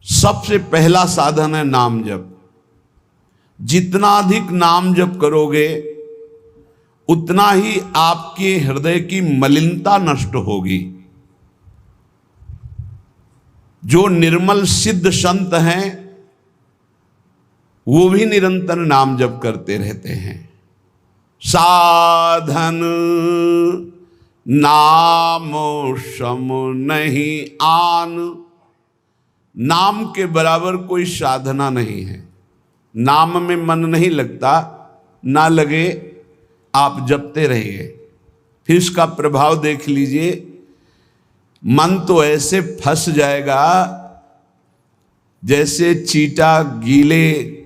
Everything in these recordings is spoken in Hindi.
सबसे पहला साधन है नाम जप। जितना अधिक नाम जप करोगे उतना ही आपके हृदय की मलिनता नष्ट होगी। जो निर्मल सिद्ध संत हैं वो भी निरंतर नाम जप करते रहते हैं। साधन नाम सम नहीं आन, नाम के बराबर कोई साधना नहीं है। नाम में मन नहीं लगता, ना लगे आप जपते रहिए, फिर इसका प्रभाव देख लीजिए। मन तो ऐसे फंस जाएगा जैसे चींटा गीले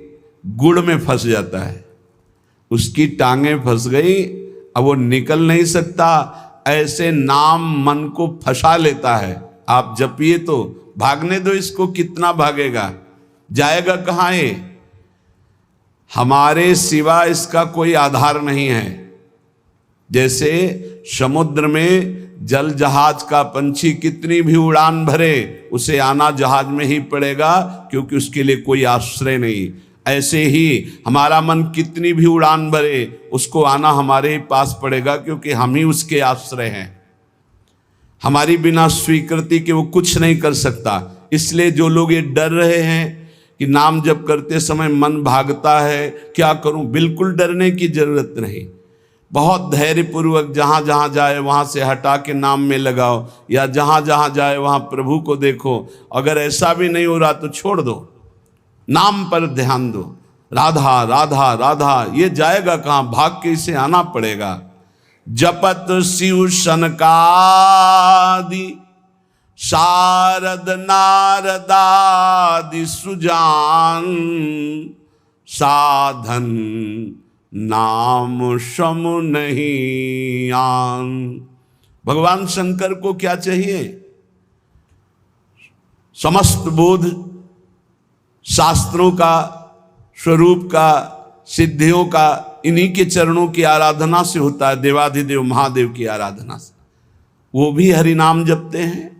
गुड़ में फंस जाता है, उसकी टांगें फंस गई, अब वो निकल नहीं सकता। ऐसे नाम मन को फंसा लेता है। आप जपिए तो भागने दो इसको, कितना भागेगा, जाएगा कहाँ है। हमारे सिवा इसका कोई आधार नहीं है। जैसे समुद्र में जल जहाज का पंछी कितनी भी उड़ान भरे, उसे आना जहाज में ही पड़ेगा, क्योंकि उसके लिए कोई आश्रय नहीं। ऐसे ही हमारा मन कितनी भी उड़ान भरे, उसको आना हमारे ही पास पड़ेगा, क्योंकि हम ही उसके आश्रय हैं। हमारी बिना स्वीकृति के वो कुछ नहीं कर सकता। इसलिए जो लोग ये डर रहे हैं कि नाम जप करते समय मन भागता है, क्या करूं, बिल्कुल डरने की जरूरत नहीं। बहुत धैर्यपूर्वक जहाँ जहाँ जाए वहाँ से हटा के नाम में लगाओ, या जहाँ जहाँ जाए वहाँ प्रभु को देखो। अगर ऐसा भी नहीं हो रहा तो छोड़ दो, नाम पर ध्यान दो। राधा राधा राधा, ये जाएगा कहाँ, भाग के इसे आना पड़ेगा। जपत शिव सनकादि शारद नारदादि सुजान, साधन नाम सम नहीं आन। भगवान शंकर को क्या चाहिए? समस्त बोध शास्त्रों का, स्वरूप का, सिद्धियों का इन्हीं के चरणों की आराधना से होता है, देवाधिदेव महादेव की आराधना से। वो भी हरि नाम जपते हैं,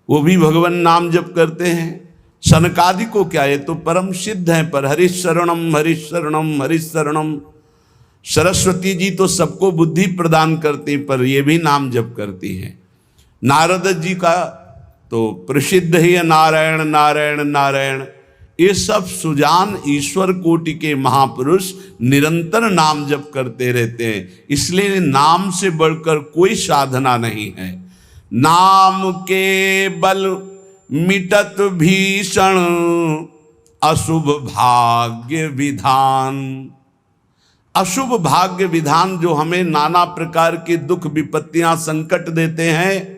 वो भी भगवान नाम जप करते हैं। सनकादि को क्या, ये तो परम सिद्ध है, पर हरिशरणम हरिशरणम हरिशरणम। सरस्वती जी तो सबको बुद्धि प्रदान करती, पर ये भी नाम जप करती हैं। नारद जी का तो प्रसिद्ध ही है नारायण नारायण नारायण। ये सब सुजान ईश्वर कोटि के महापुरुष निरंतर नाम जप करते रहते हैं। इसलिए नाम से बढ़कर कोई साधना नहीं है। नाम के बल मिटत भीषण अशुभ भाग्य विधान। अशुभ भाग्य विधान जो हमें नाना प्रकार के दुख विपत्तियां संकट देते हैं,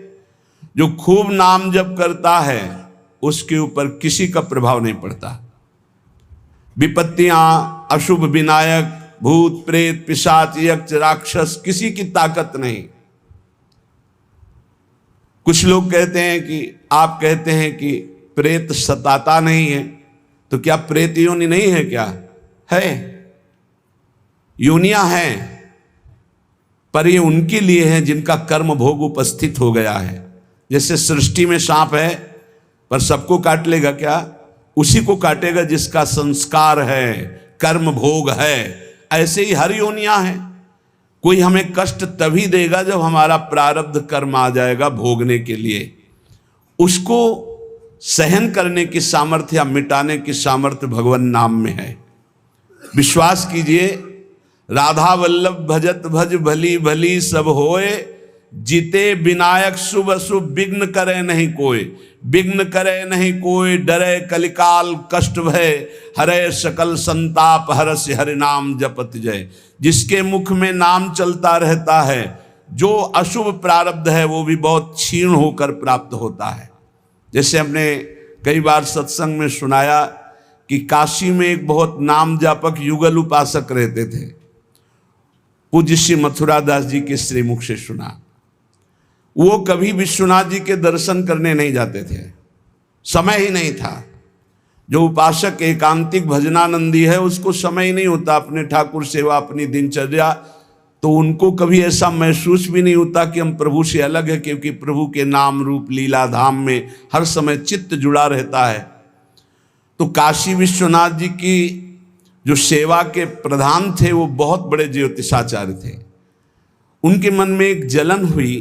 जो खूब नाम जप करता है उसके ऊपर किसी का प्रभाव नहीं पड़ता। विपत्तियां, अशुभ विनायक, भूत प्रेत पिशाच यक्ष राक्षस, किसी की ताकत नहीं। कुछ लोग कहते हैं कि, आप कहते हैं कि प्रेत सताता नहीं है, तो क्या प्रेत योनि नहीं है? क्या है, योनियां हैं, पर ये उनके लिए है जिनका कर्म भोग उपस्थित हो गया है। जैसे सृष्टि में सांप है, पर सबको काट लेगा क्या? उसी को काटेगा जिसका संस्कार है, कर्म भोग है। ऐसे ही हर योनियां हैं। कोई हमें कष्ट तभी देगा जब हमारा प्रारब्ध कर्म आ जाएगा भोगने के लिए। उसको सहन करने की सामर्थ्य या मिटाने की सामर्थ्य भगवान नाम में है। विश्वास कीजिए, राधा वल्लभ भजत भज भली भली सब होए, जीते विनायक शुभ अशुभ विघ्न करे नहीं कोई। विघ्न करे नहीं कोई, डरे कलिकाल कष्ट भय, हरे सकल संताप हरस हरि नाम जपत जय। जिसके मुख में नाम चलता रहता है, जो अशुभ प्रारब्ध है वो भी बहुत क्षीण होकर प्राप्त होता है। जैसे हमने कई बार सत्संग में सुनाया कि काशी में एक बहुत नाम जापक युगल उपासक रहते थे। पूज्य श्री मथुरा दास जी के श्रीमुख से सुना। वो कभी विश्वनाथ जी के दर्शन करने नहीं जाते थे, समय ही नहीं था। जो उपासक एकांतिक भजनानंदी है उसको समय ही नहीं होता, अपने ठाकुर सेवा, अपनी दिनचर्या, तो उनको कभी ऐसा महसूस भी नहीं होता कि हम प्रभु से अलग है, क्योंकि प्रभु के नाम रूप लीला धाम में हर समय चित्त जुड़ा रहता है। तो काशी विश्वनाथ जी की जो सेवा के प्रधान थे वो बहुत बड़े ज्योतिषाचार्य थे। उनके मन में एक जलन हुई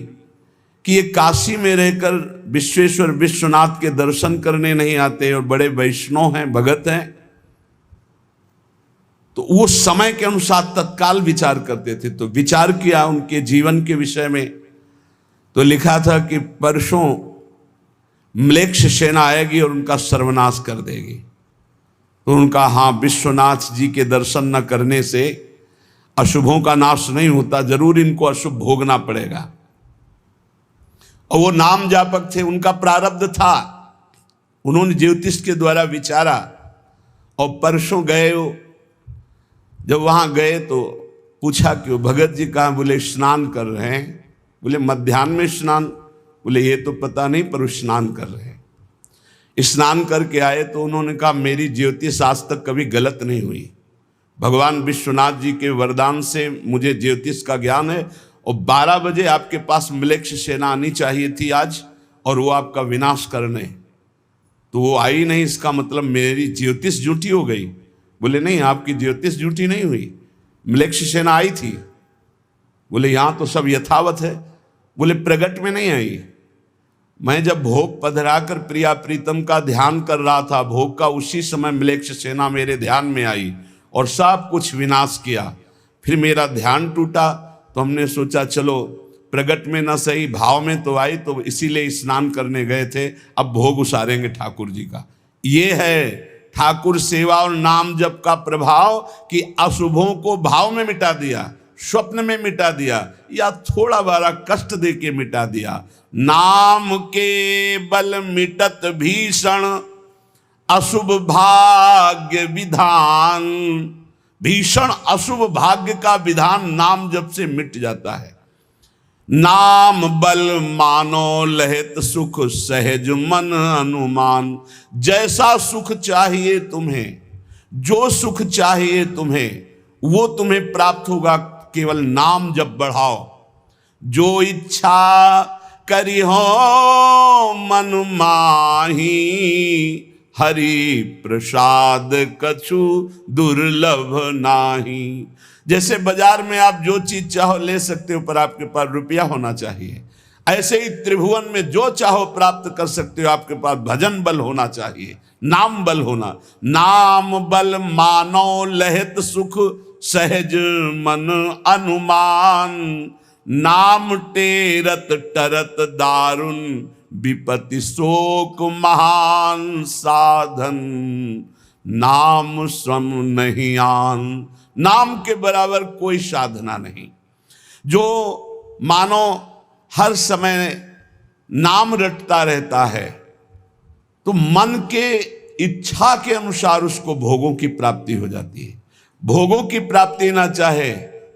कि ये काशी में रहकर विश्वेश्वर विश्वनाथ के दर्शन करने नहीं आते और बड़े वैष्णव हैं, भगत हैं। तो वो समय के अनुसार तत्काल विचार करते थे। तो विचार किया उनके जीवन के विषय में, तो लिखा था कि परसों म्लेच्छ सेना आएगी और उनका सर्वनाश कर देगी। तो उनका हाँ, विश्वनाथ जी के दर्शन न करने से अशुभों का नाश नहीं होता, जरूर इनको अशुभ भोगना पड़ेगा। और वो नाम जापक थे, उनका प्रारब्ध था। उन्होंने ज्योतिष के द्वारा विचारा और परसों गए। जब वहां गए तो पूछा कि वो भगत जी कहाँ? बोले स्नान कर रहे हैं। बोले मध्याह्न में स्नान? बोले ये तो पता नहीं, पर स्नान कर रहे हैं। स्नान करके आए तो उन्होंने कहा मेरी ज्योतिष आज तक कभी गलत नहीं हुई। भगवान विश्वनाथ जी के वरदान से मुझे ज्योतिष का ज्ञान है। और 12 बजे आपके पास म्लेच्छ सेना आनी चाहिए थी आज, और वो आपका विनाश करने, तो वो आई नहीं। इसका मतलब मेरी ज्योतिष झूठी हो गई? बोले नहीं, आपकी ज्योतिष झूठी नहीं हुई, म्लेच्छ सेना आई थी। बोले यहाँ तो सब यथावत है। बोले प्रगट में नहीं आई। मैं जब भोग पधराकर प्रिया प्रीतम का ध्यान कर रहा था भोग का, उसी समय म्लेच्छ सेना मेरे ध्यान में आई और सब कुछ विनाश किया। फिर मेरा ध्यान टूटा, तो हमने सोचा चलो प्रगट में न सही, भाव में तो आई, तो इसीलिए स्नान करने गए थे। अब भोग उसारेंगे ठाकुर जी का। ये है ठाकुर सेवा और नाम जप का प्रभाव कि अशुभों को भाव में मिटा दिया, स्वप्न में मिटा दिया, या थोड़ा बारा कष्ट दे के मिटा दिया। नाम के बल मिटत भीषण अशुभ भाग्य विधान। भीषण अशुभ भाग्य का विधान नाम जप से मिट जाता है। नाम बल मानो लहित सुख सहज मन अनुमान। जैसा सुख चाहिए तुम्हें, जो सुख चाहिए तुम्हें, वो तुम्हें प्राप्त होगा, केवल नाम जप बढ़ाओ। जो इच्छा करी हो मन माही, हरि प्रसाद कछु दुर्लभ नाही। जैसे बाजार में आप जो चीज चाहो ले सकते हो, पर आपके पास रुपया होना चाहिए। ऐसे ही त्रिभुवन में जो चाहो प्राप्त कर सकते हो, आपके पास भजन बल होना चाहिए, नाम बल होना। नाम बल मानो लहित सुख सहज मन अनुमान। नाम टेरत टरत दारुण विपत्ति शोक महान साधन। नाम श्रम नहीं आन। नाम के बराबर कोई साधना नहीं। जो मानो हर समय नाम रटता रहता है, तो मन के इच्छा के अनुसार उसको भोगों की प्राप्ति हो जाती है। भोगों की प्राप्ति ना चाहे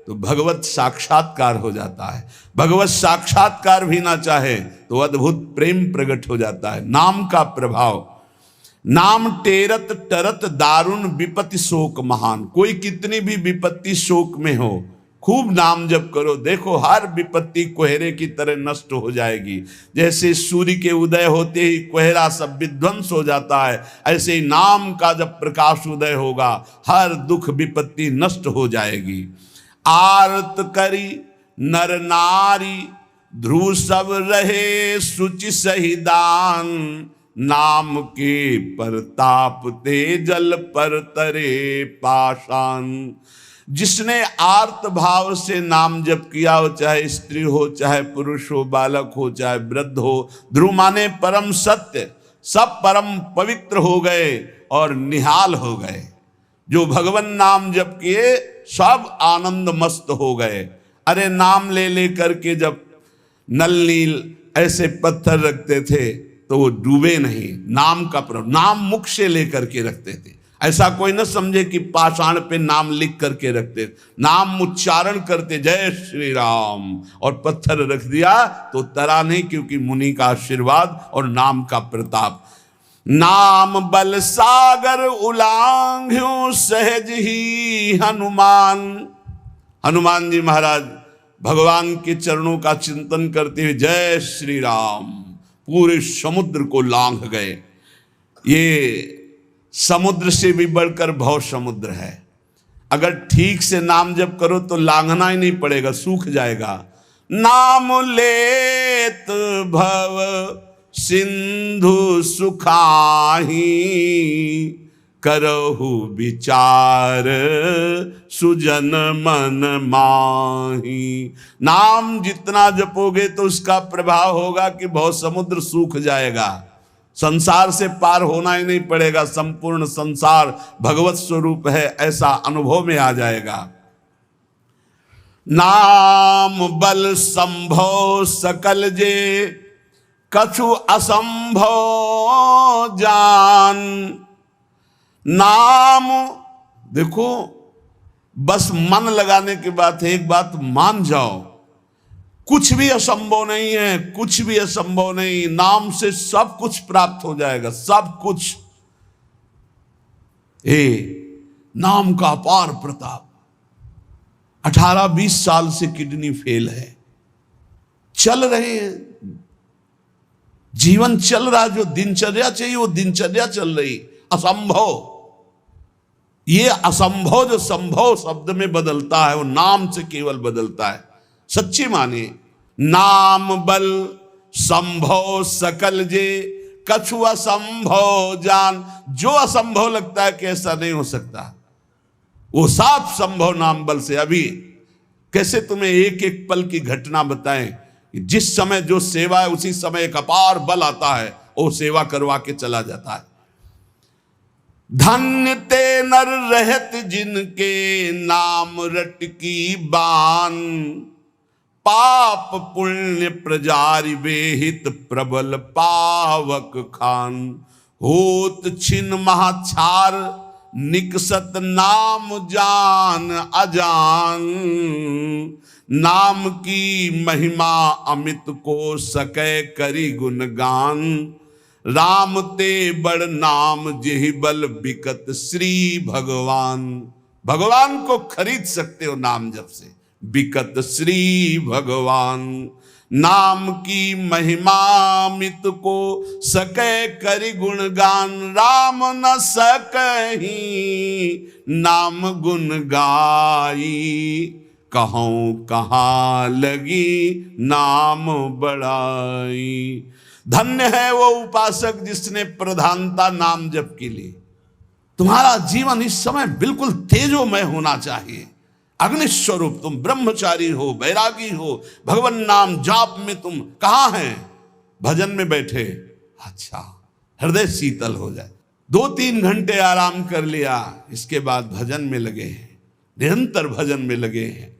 तो भगवत साक्षात्कार हो जाता है। भगवत साक्षात्कार भी ना चाहे तो अद्भुत प्रेम प्रकट हो जाता है। नाम का प्रभाव। नाम टेरत टरत दारुण विपत्ति शोक महान। कोई कितनी भी विपत्ति शोक में हो, खूब नाम जप करो, देखो हर विपत्ति कोहरे की तरह नष्ट हो जाएगी। जैसे सूर्य के उदय होते ही कोहरा सब विध्वंस हो जाता है, ऐसे ही नाम का जब प्रकाश उदय होगा हर दुख विपत्ति नष्ट हो जाएगी। आरत करी नर नारी ध्रुव सब रहे शुचि सही दान। नाम के परताप ते जल पर तरे पाषाण। जिसने आर्त भाव से नाम जप किया हो, चाहे स्त्री हो, चाहे पुरुष हो, बालक हो, चाहे वृद्ध हो, ध्रुव माने परम सत्य, सब परम पवित्र हो गए और निहाल हो गए। जो भगवान नाम जप किए सब आनंद मस्त हो गए। अरे नाम ले ले करके जब नल नील ऐसे पत्थर रखते थे तो वो डूबे नहीं। नाम का प्रभाव, नाम मुख से लेकर के रखते थे। ऐसा कोई न समझे कि पाषाण पे नाम लिख करके रखते, नाम उच्चारण करते जय श्री राम, और पत्थर रख दिया तो तरा नहीं, क्योंकि मुनि का आशीर्वाद और नाम का प्रताप। नाम बल सागर उलांघ्यो सहज ही हनुमान। हनुमान जी महाराज भगवान के चरणों का चिंतन करते हुए जय श्री राम पूरे समुद्र को लांघ गए। ये समुद्र से भी बढ़कर भव समुद्र है। अगर ठीक से नाम जप करो तो लांघना ही नहीं पड़ेगा, सूख जाएगा। नाम लेत भव सिंधु सुखाही, करहु विचार सुजन मन माही। नाम जितना जपोगे तो उसका प्रभाव होगा कि भव समुद्र सूख जाएगा, संसार से पार होना ही नहीं पड़ेगा, संपूर्ण संसार भगवत स्वरूप है ऐसा अनुभव में आ जाएगा। नाम बल संभव सकल जे, कछु असंभव जान। नाम देखो, बस मन लगाने की बात है। एक बात मान जाओ, कुछ भी असंभव नहीं है, कुछ भी असंभव नहीं। नाम से सब कुछ प्राप्त हो जाएगा, सब कुछ। नाम का अपार प्रताप। 18-20 साल से किडनी फेल है, चल रहे हैं, जीवन चल रहा, जो दिनचर्या चाहिए वो दिनचर्या चल रही। असंभव, ये असंभव जो संभव शब्द में बदलता है वो नाम से केवल बदलता है। सच्ची मानिए, नाम बल संभव सकल जे, कछु असंभव जान। जो असंभव लगता है कि ऐसा नहीं हो सकता, वो साफ संभव नाम बल से। अभी कैसे तुम्हें एक एक पल की घटना बताएं, जिस समय जो सेवा है उसी समय एक अपार बल आता है, वो सेवा करवा के चला जाता है। धन्य ते नर रहत जिनके, नाम रट की बान। पाप पुण्य प्रजारि बेहित, प्रबल पावक खान। होत छिन महाछार, निकसत नाम जान अजान। नाम की महिमा अमित को, सकै करी गुणगान। राम ते बड़ नाम जेहि बल, बिकत श्री भगवान। भगवान को खरीद सकते हो नाम जप से, बिकत श्री भगवान। नाम की महिमा मित को, सकै करि गुणगान। राम न सकहि नाम गुण गाई, कहूँ कहाँ लगी नाम बड़ाई। धन्य है वो उपासक जिसने प्रधानता नाम जप के लिए। तुम्हारा जीवन इस समय बिल्कुल तेजोमय होना चाहिए, अग्नि स्वरूप। तुम ब्रह्मचारी हो, बैरागी हो, भगवान नाम जाप में तुम कहाँ हैं? भजन में बैठे। अच्छा, हृदय शीतल हो जाए। 2-3 घंटे आराम कर लिया, इसके बाद भजन में लगे हैं, निरंतर भजन में लगे हैं।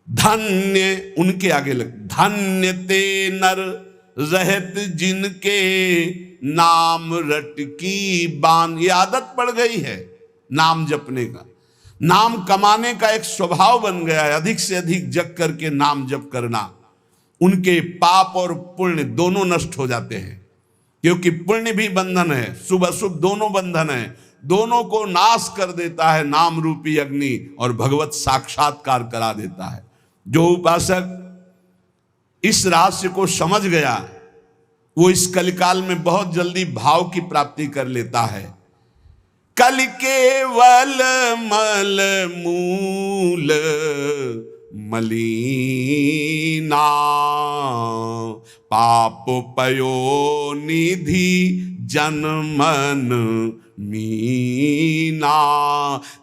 धन्य, उनके आगे लग, धन्य ते नर रहत जिनके, नाम रट की बान। ये आदत पड़ गई है नाम जपने का, नाम कमाने का एक स्वभाव बन गया है। अधिक से अधिक जग करके नाम जप करना, उनके पाप और पुण्य दोनों नष्ट हो जाते हैं। क्योंकि पुण्य भी बंधन है, शुभ अशुभ दोनों बंधन है, दोनों को नाश कर देता है नाम रूपी अग्नि, और भगवत साक्षात्कार करा देता है। जो उपासक इस रहस्य को समझ गया, वो इस कलिकाल में बहुत जल्दी भाव की प्राप्ति कर लेता है। कल केवल मल मूल मलीना, पाप पयो निधि जनमन मीना।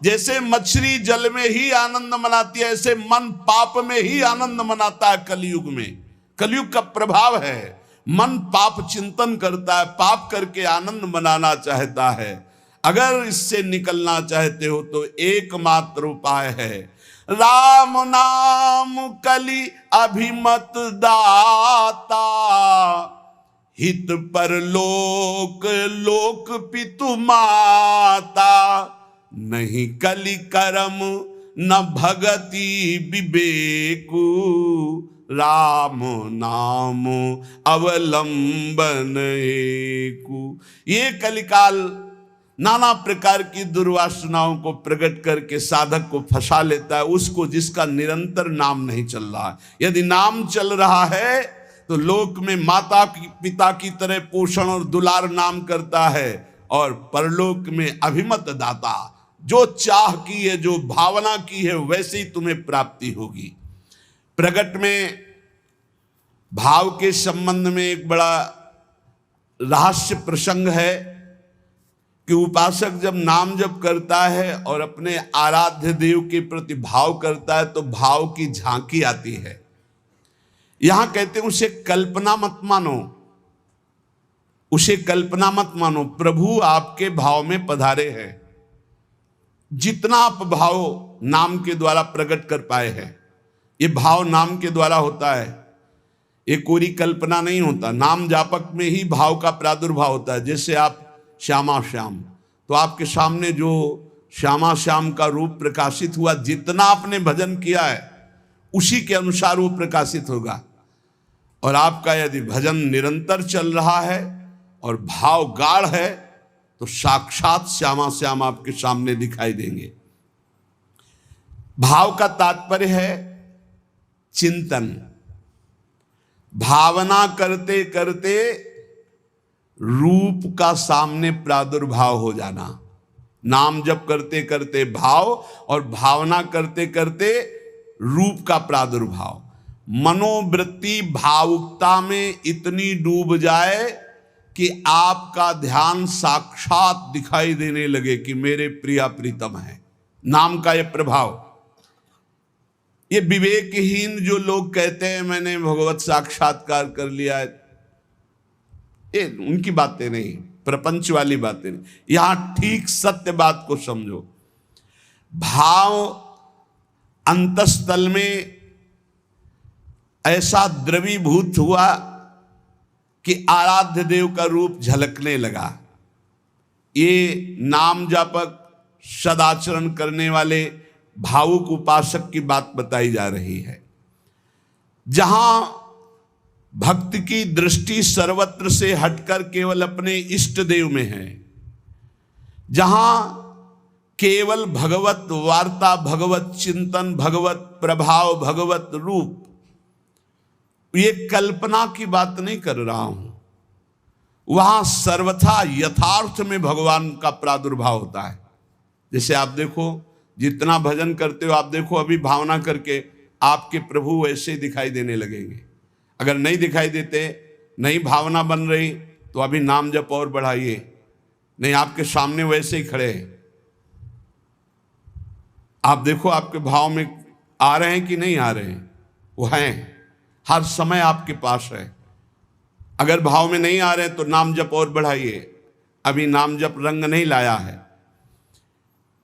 जैसे मछली जल में ही आनंद मनाती है, ऐसे मन पाप में ही आनंद मनाता है। कलयुग में, कलयुग का प्रभाव है, मन पाप चिंतन करता है, पाप करके आनंद मनाना चाहता है। अगर इससे निकलना चाहते हो तो एकमात्र उपाय है राम नाम कलि अभिमत दाता। हित पर लोक लोक पितु माता, नहीं कलि करम न भगति विवेकु। राम नाम अवलंबन एकु। ये कलिकाल नाना प्रकार की दुर्वासनाओं को प्रकट करके साधक को फंसा लेता है, उसको जिसका निरंतर नाम नहीं चल रहा है। यदि नाम चल रहा है तो लोक में माता पिता की तरह पोषण और दुलार नाम करता है, और परलोक में अभिमत दाता। जो चाह की है, जो भावना की है, वैसे ही तुम्हें प्राप्ति होगी। प्रगट में भाव के संबंध में एक बड़ा रहस्य प्रसंग है कि उपासक जब नाम जप करता है और अपने आराध्य देव के प्रति भाव करता है तो भाव की झांकी आती है। यहां कहते हैं उसे कल्पना मत मानो, उसे कल्पना मत मानो, प्रभु आपके भाव में पधारे हैं। जितना आप भाव नाम के द्वारा प्रकट कर पाए हैं, ये भाव नाम के द्वारा होता है, ये कोरी कल्पना नहीं होता। नाम जापक में ही भाव का प्रादुर्भाव होता है। जैसे आप श्यामा श्याम, तो आपके सामने जो श्यामा श्याम का रूप प्रकाशित हुआ, जितना आपने भजन किया है उसी के अनुसार वो प्रकाशित होगा। और आपका यदि भजन निरंतर चल रहा है और भाव गाढ़ है तो साक्षात श्यामा श्याम आपके सामने दिखाई देंगे। भाव का तात्पर्य है चिंतन। भावना करते करते रूप का सामने प्रादुर्भाव हो जाना। नाम जप करते करते भाव और भावना करते करते रूप का प्रादुर्भाव। मनोवृत्ति भावुकता में इतनी डूब जाए कि आपका ध्यान साक्षात दिखाई देने लगे कि मेरे प्रिया प्रीतम है। नाम का यह प्रभाव। ये विवेकहीन जो लोग कहते हैं मैंने भगवत साक्षात्कार कर लिया है, ये उनकी बातें नहीं, प्रपंच वाली बातें नहीं। यहां ठीक सत्य बात को समझो। भाव अंतस्थल में ऐसा द्रवीभूत हुआ कि आराध्य देव का रूप झलकने लगा। ये नाम जापक सदाचरण करने वाले भावुक उपासक की बात बताई जा रही है। जहां भक्त की दृष्टि सर्वत्र से हटकर केवल अपने इष्ट देव में है, जहां केवल भगवत वार्ता, भगवत चिंतन, भगवत प्रभाव, भगवत रूप, ये कल्पना की बात नहीं कर रहा हूं, वहां सर्वथा यथार्थ में भगवान का प्रादुर्भाव होता है। जैसे आप देखो, जितना भजन करते हो आप देखो, अभी भावना करके आपके प्रभु वैसे ही दिखाई देने लगेंगे। अगर नहीं दिखाई देते, नहीं भावना बन रही, तो अभी नाम जप और बढ़ाइए, नहीं आपके सामने वैसे ही खड़े हैं। आप देखो आपके भाव में आ रहे हैं कि नहीं आ रहे हैं, वो हैं, हर समय आपके पास है। अगर भाव में नहीं आ रहे हैं तो नाम जप और बढ़ाइए, अभी नाम जप रंग नहीं लाया है।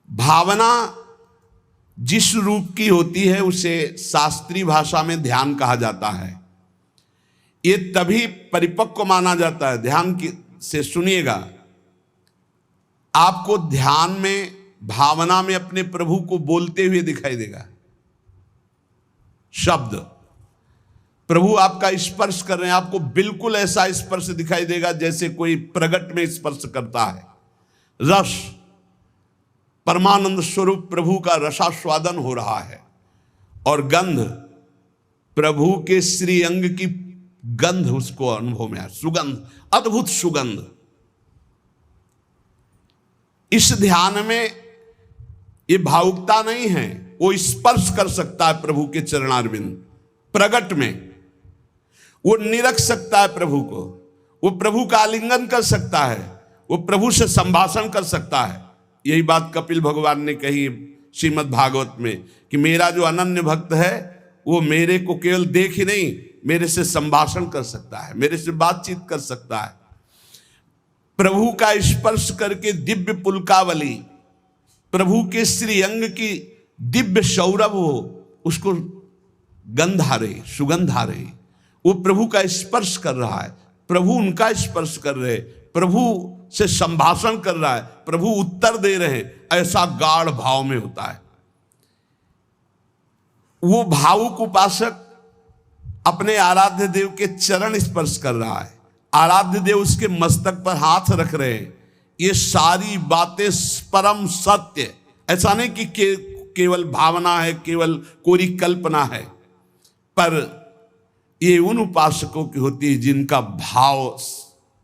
भावना जिस रूप की होती है उसे शास्त्रीय भाषा में ध्यान कहा जाता है। ये तभी परिपक्व माना जाता है। ध्यान से सुनिएगा, आपको ध्यान में, भावना में अपने प्रभु को बोलते हुए दिखाई देगा। शब्द प्रभु आपका स्पर्श कर रहे हैं, आपको बिल्कुल ऐसा स्पर्श दिखाई देगा जैसे कोई प्रगट में स्पर्श करता है। रस, परमानंद स्वरूप प्रभु का रसास्वादन हो रहा है। और गंध, प्रभु के श्री अंग की गंध उसको अनुभव में है, सुगंध, अद्भुत सुगंध। इस ध्यान में ये भावुकता नहीं है, वो स्पर्श कर सकता है प्रभु के चरणारविंद। प्रगट में वो निरख सकता है प्रभु को, वो प्रभु का आलिंगन कर सकता है, वो प्रभु से संभाषण कर सकता है। यही बात कपिल भगवान ने कही श्रीमद् भागवत में कि मेरा जो अनन्य भक्त है वो मेरे को केवल देख ही नहीं, मेरे से संभाषण कर सकता है, मेरे से बातचीत कर सकता है। प्रभु का स्पर्श करके दिव्य पुलकावली, प्रभु के श्री अंग की दिव्य सौरभ हो, उसको गंध आ रही, सुगंध आ रही, वो प्रभु का स्पर्श कर रहा है, प्रभु उनका स्पर्श कर रहे, प्रभु से संभाषण कर रहा है, प्रभु उत्तर दे रहे, ऐसा गाढ़ भाव में होता है। वो भावुक उपासक अपने आराध्य देव के चरण स्पर्श कर रहा है, आराध्य देव उसके मस्तक पर हाथ रख रहे हैं। ये सारी बातें परम सत्य, ऐसा नहीं कि केवल भावना है, केवल कोरी कल्पना है, पर ये उन उपासकों की होती है जिनका भाव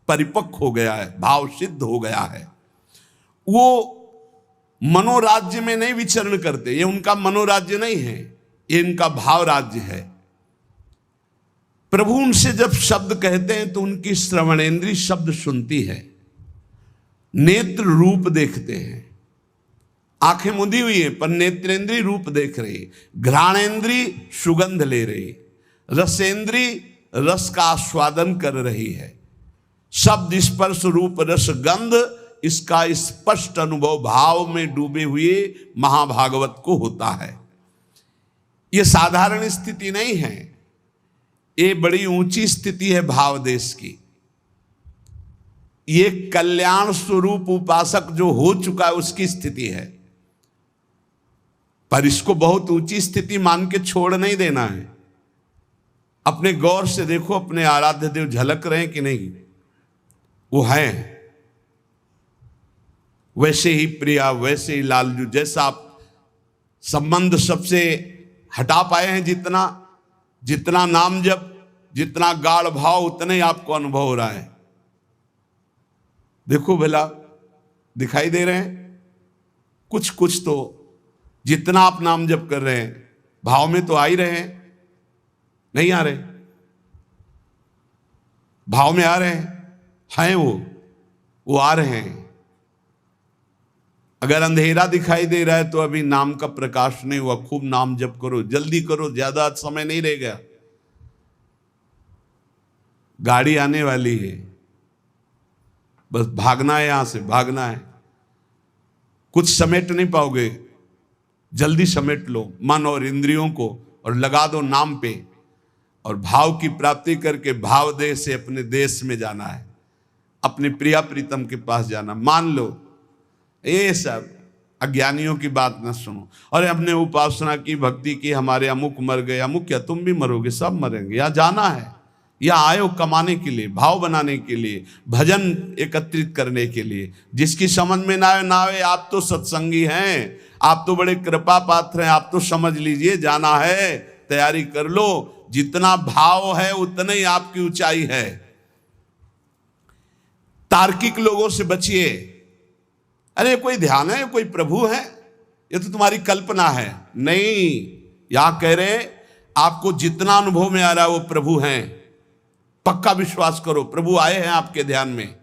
परिपक्व हो गया है, भाव सिद्ध हो गया है। वो मनोराज्य में नहीं विचरण करते, ये उनका मनोराज्य नहीं है, ये इनका भाव राज्य है। प्रभु उनसे जब शब्द कहते हैं तो उनकी श्रवणेंद्री शब्द सुनती है, नेत्र रूप देखते हैं, आंखें मुदी हुई है पर नेत्रेंद्री रूप देख रही, घ्राणेंद्री सुगंध ले रही, रसेंद्री रस का आस्वादन कर रही है। शब्द स्पर्श रूप रस गंध, इसका स्पष्ट अनुभव भाव में डूबे हुए महाभागवत को होता है। यह साधारण स्थिति नहीं है, ये बड़ी ऊंची स्थिति है भाव देश की। ये कल्याण स्वरूप उपासक जो हो चुका है उसकी स्थिति है, पर इसको बहुत ऊंची स्थिति मान के छोड़ नहीं देना है। अपने गौर से देखो, अपने आराध्य देव झलक रहे हैं कि नहीं? वो है वैसे ही प्रिया, वैसे ही लालजू। जैसा आप संबंध सबसे हटा पाए हैं, जितना नाम जप, जितना गाढ़ भाव, उतना ही आपको अनुभव हो रहा है। देखो भला, दिखाई दे रहे हैं कुछ तो, जितना आप नाम जप कर रहे हैं भाव में तो आ ही रहे हैं, नहीं आ रहे? भाव में आ रहे हैं वो आ रहे हैं। अगर अंधेरा दिखाई दे रहा है तो अभी नाम का प्रकाश नहीं हुआ। खूब नाम जप करो, जल्दी करो, ज्यादा समय नहीं रह गया, गाड़ी आने वाली है, बस भागना है, यहां से भागना है। कुछ समेट नहीं पाओगे, जल्दी समेट लो मन और इंद्रियों को और लगा दो नाम पे, और भाव की प्राप्ति करके भाव देश से अपने देश में जाना है, अपने प्रिया प्रीतम के पास जाना। मान लो, ये सब अज्ञानियों की बात न सुनो। और हमने उपासना की, भक्ति की, हमारे अमुक मर गए, अमुक क्या तुम भी मरोगे, सब मरेंगे। यहाँ जाना है, यहाँ आए हो कमाने के लिए, भाव बनाने के लिए, भजन एकत्रित करने के लिए। जिसकी समझ में ना आए, आप तो सत्संगी हैं, आप तो बड़े कृपा पात्र हैं, आप तो समझ लीजिए, जाना है, तैयारी कर लो। जितना भाव है उतना ही आपकी ऊंचाई है। तार्किक लोगों से बचिए। अरे कोई ध्यान है, कोई प्रभु है, ये तो तुम्हारी कल्पना है। नहीं, यहां कह रहे आपको जितना अनुभव में आ रहा है वो प्रभु हैं। पक्का विश्वास करो, प्रभु आए हैं आपके ध्यान में।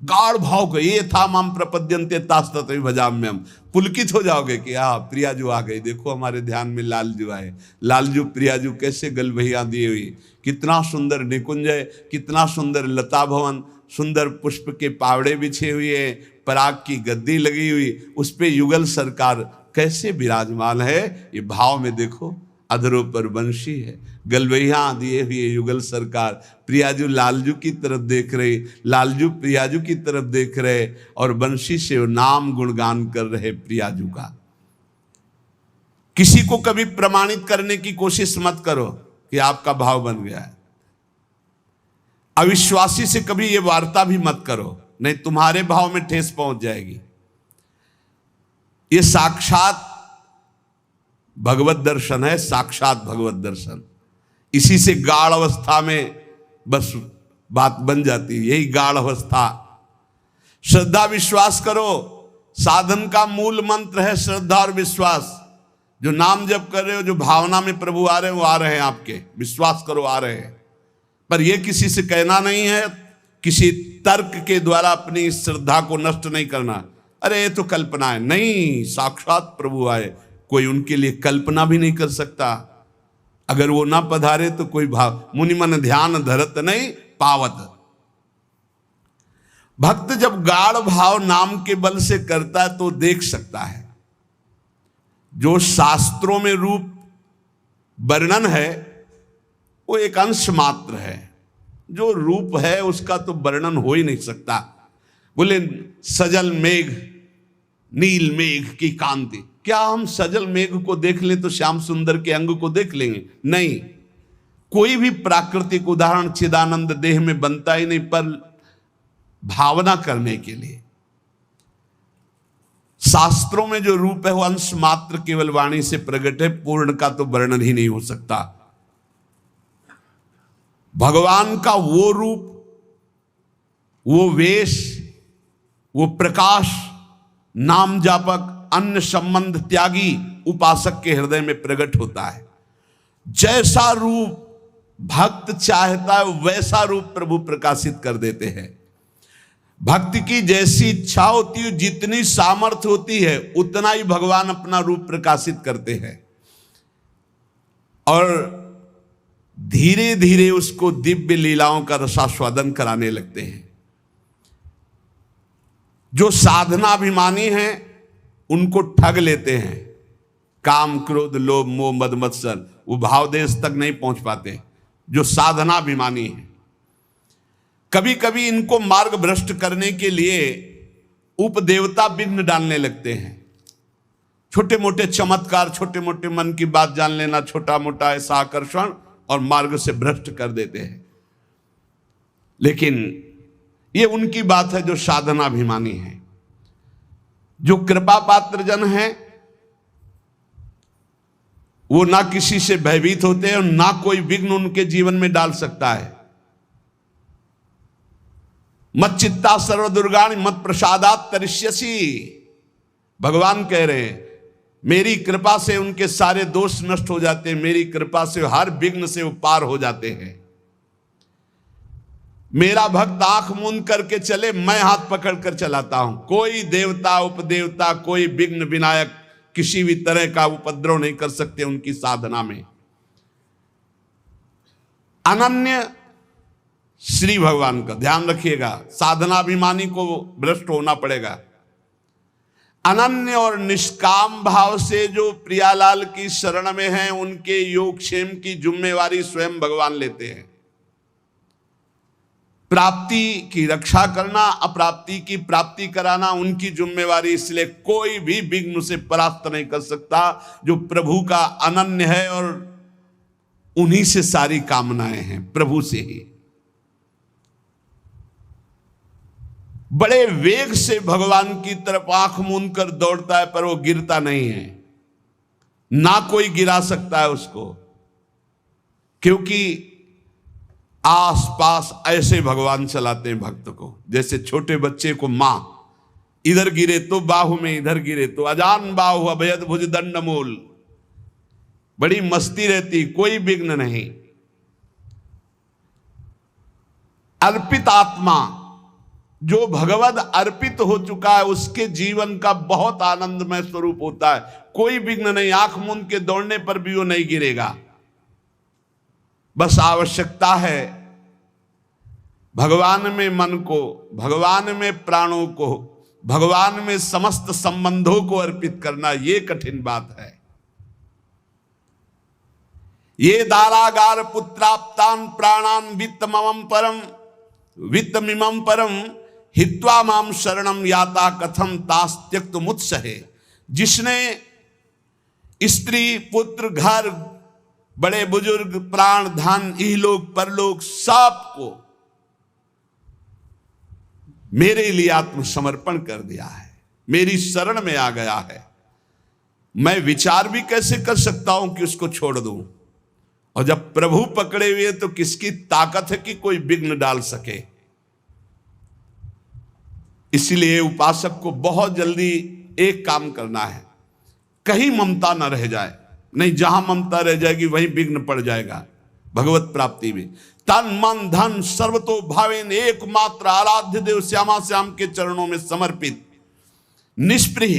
गाढ़ भाव को, ये था माम प्रपद्यन्ते तास्तत भजाम्यम। पुलकित हो जाओगे कि हाँ, प्रियाजू आ गई, देखो हमारे ध्यान में लालजू आए। लालजू प्रियाजू कैसे गलबहिया दिए हुई, कितना सुंदर निकुंज है, कितना सुंदर लता भवन, सुंदर पुष्प के पावड़े बिछे हुए, पराग की गद्दी लगी हुई, उस पे युगल सरकार कैसे विराजमान है। ये भाव में देखो, अधरों पर बंशी है, गलबैया दिए हुए युगल सरकार, प्रियाजू लालजू की तरफ देख रहे, लालजू प्रियाजू की तरफ देख रहे, और बंशी से नाम गुणगान कर रहे प्रियाजू का। किसी को कभी प्रमाणित करने की कोशिश मत करो कि आपका भाव बन गया है। अविश्वासी से कभी ये वार्ता भी मत करो, नहीं तुम्हारे भाव में ठेस पहुंच जाएगी। ये साक्षात भगवत दर्शन है, साक्षात भगवत दर्शन। इसी से गाढ़ अवस्था में बस बात बन जाती है, यही गाढ़ अवस्था। श्रद्धा विश्वास करो, साधन का मूल मंत्र है श्रद्धा और विश्वास। जो नाम जप कर रहे हो, जो भावना में प्रभु आ रहे हैं, वो आ रहे हैं आपके, विश्वास करो आ रहे हैं। पर यह किसी से कहना नहीं है, किसी तर्क के द्वारा अपनी इस श्रद्धा को नष्ट नहीं करना। अरे ये तो कल्पना है, नहीं, साक्षात प्रभु आए, कोई उनके लिए कल्पना भी नहीं कर सकता। अगर वो ना पधारे तो कोई भाव, मुनि मन ध्यान धरत नहीं पावत। भक्त जब गाढ़ भाव नाम के बल से करता है तो देख सकता है। जो शास्त्रों में रूप वर्णन है वो एक अंश मात्र है, जो रूप है उसका तो वर्णन हो ही नहीं सकता। बोले सजल मेघ, नील मेघ की कांति, क्या हम सजल मेघ को देख लें तो श्याम सुंदर के अंग को देख लेंगे? नहीं, कोई भी प्राकृतिक उदाहरण चिदानंद देह में बनता ही नहीं, पर भावना करने के लिए। शास्त्रों में जो रूप है वो अंश मात्र केवल वाणी से प्रकट है, पूर्ण का तो वर्णन ही नहीं हो सकता। भगवान का वो रूप, वो वेश, वो प्रकाश, नाम जापक, अन्य संबंध त्यागी उपासक के हृदय में प्रकट होता है। जैसा रूप भक्त चाहता है वैसा रूप प्रभु प्रकाशित कर देते हैं। भक्ति की जैसी इच्छा होती है, जितनी सामर्थ्य होती है, उतना ही भगवान अपना रूप प्रकाशित करते हैं और धीरे धीरे उसको दिव्य लीलाओं का रसास्वादन कराने लगते हैं। जो साधनाभिमानी हैं उनको ठग लेते हैं। काम, क्रोध, लोभ, मोह, मद, मत्सर, वो भावदेश तक नहीं पहुंच पाते। जो साधनाभिमानी हैं, कभी कभी इनको मार्ग भ्रष्ट करने के लिए उपदेवता विघ्न डालने लगते हैं। छोटे मोटे चमत्कार, छोटे मोटे मन की बात जान लेना, छोटा मोटा ऐसा आकर्षण, और मार्ग से भ्रष्ट कर देते हैं। लेकिन ये उनकी बात है जो साधनाभिमानी है। जो कृपा पात्र जन है वो ना किसी से भयभीत होते हैं और ना कोई विघ्न उनके जीवन में डाल सकता है। मत चित्ता सर्व दुर्गाणि मत प्रसादात तरिष्यसि, भगवान कह रहे हैं मेरी कृपा से उनके सारे दोष नष्ट हो जाते हैं, मेरी कृपा से हर विघ्न से वो पार हो जाते हैं। मेरा भक्त आंख मूंद करके चले, मैं हाथ पकड़ कर चलाता हूं। कोई देवता, उपदेवता, कोई विघ्न विनायक किसी भी तरह का उपद्रव नहीं कर सकते उनकी साधना में। अनन्य श्री भगवान का ध्यान रखिएगा, साधनाभिमानी को भ्रष्ट होना पड़ेगा। अनन्य और निष्काम भाव से जो प्रियालाल की शरण में हैं, उनके योगक्षेम की जिम्मेवारी स्वयं भगवान लेते हैं। प्राप्ति की रक्षा करना, अप्राप्ति की प्राप्ति कराना उनकी जिम्मेवारी, इसलिए कोई भी विघ्न उसे परास्त नहीं कर सकता जो प्रभु का अनन्य है और उन्हीं से सारी कामनाएं हैं, प्रभु से ही। बड़े वेग से भगवान की तरफ आंख मूंद कर दौड़ता है, पर वो गिरता नहीं है, ना कोई गिरा सकता है उसको, क्योंकि आसपास ऐसे भगवान चलाते हैं भक्त को। जैसे छोटे बच्चे को मां इधर गिरे तो बाहु में, इधर गिरे तो अजान बाहु अभयद भुज दंड मूल, बड़ी मस्ती रहती, कोई विघ्न नहीं। अर्पित आत्मा जो भगवद अर्पित हो चुका है, उसके जीवन का बहुत आनंदमय स्वरूप होता है। कोई विघ्न नहीं, आंख मूंद के दौड़ने पर भी वो नहीं गिरेगा। बस आवश्यकता है भगवान में मन को, भगवान में प्राणों को, भगवान में समस्त संबंधों को अर्पित करना। ये कठिन बात है। ये दारागार पुत्राप्तान प्राणान वित्तमम परम वित्तमिमं परम हित्वा माम शरणम याता कथम तास त्यक्त मुत्सहे। जिसने स्त्री, पुत्र, घर, बड़े बुजुर्ग, प्राण, धन, इहलोक परलोक सबको मेरे लिए आत्मसमर्पण कर दिया है, मेरी शरण में आ गया है, मैं विचार भी कैसे कर सकता हूं कि उसको छोड़ दूं। और जब प्रभु पकड़े हुए तो किसकी ताकत है कि कोई विघ्न डाल सके। इसलिए उपासक को बहुत जल्दी एक काम करना है, कहीं ममता न रह जाए। नहीं, जहां ममता रह जाएगी वहीं विघ्न पड़ जाएगा भगवत प्राप्ति में। तन मन धन सर्वतो भावेन एकमात्र आराध्य देव श्यामा श्याम के चरणों में समर्पित, निष्प्रिय,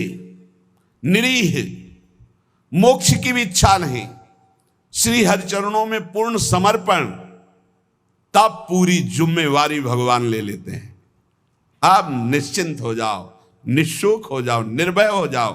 निरीह, मोक्ष की भी इच्छा नहीं, श्री हरि चरणों में पूर्ण समर्पण, तब पूरी जिम्मेवारी भगवान ले लेते हैं। आप निश्चिंत हो जाओ, निशुक हो जाओ, निर्भय हो जाओ।